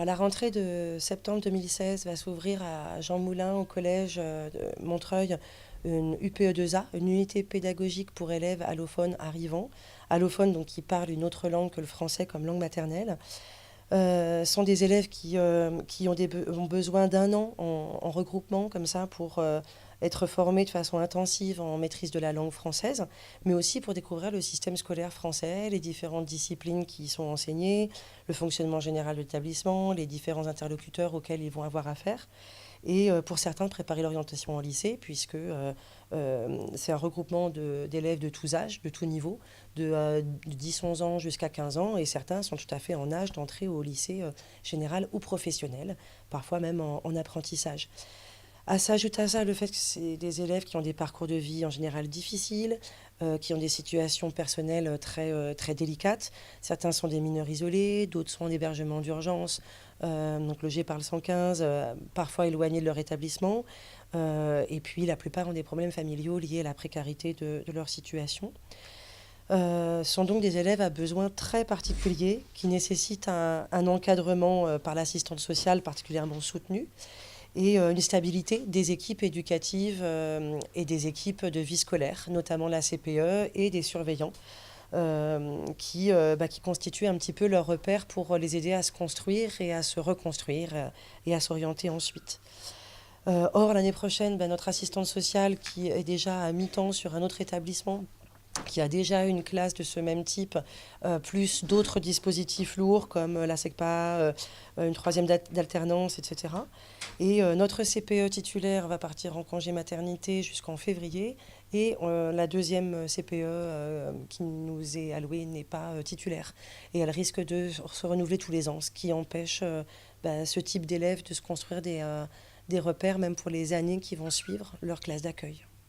À la rentrée de septembre 2016 va s'ouvrir à Jean Moulin au collège de Montreuil une UPE2A, une unité pédagogique pour élèves allophones arrivants, allophones donc qui parlent une autre langue que le français comme langue maternelle. Sont des élèves qui ont besoin d'un an en regroupement comme ça pour être formés de façon intensive en maîtrise de la langue française, mais aussi pour découvrir le système scolaire français, les différentes disciplines qui y sont enseignées, le fonctionnement général de l'établissement, les différents interlocuteurs auxquels ils vont avoir affaire et pour certains de préparer l'orientation en lycée, puisque c'est un regroupement d'élèves de tous âges, de tous niveaux, de 10-11 ans jusqu'à 15 ans, et certains sont tout à fait en âge d'entrer au lycée général ou professionnel, parfois même en apprentissage. S'ajoute à ça le fait que c'est des élèves qui ont des parcours de vie en général difficiles, qui ont des situations personnelles très délicates. Certains sont des mineurs isolés, d'autres sont en hébergement d'urgence, donc logés par le 115, parfois éloignés de leur établissement. Et puis la plupart ont des problèmes familiaux liés à la précarité de leur situation. Sont donc des élèves à besoins très particuliers qui nécessitent un encadrement par l'assistante sociale particulièrement soutenu et une stabilité des équipes éducatives et des équipes de vie scolaire, notamment la CPE et des surveillants, qui constituent un petit peu leur repère pour les aider à se construire et à se reconstruire et à s'orienter ensuite. Or, l'année prochaine, notre assistante sociale, qui est déjà à mi-temps sur un autre établissement, qui a déjà une classe de ce même type, plus d'autres dispositifs lourds comme la SECPA, une troisième d'alternance, etc. Et notre CPE titulaire va partir en congé maternité jusqu'en février et la deuxième CPE qui nous est allouée n'est pas titulaire. Et elle risque de se renouveler tous les ans, ce qui empêche ce type d'élèves de se construire des repères même pour les années qui vont suivre leur classe d'accueil.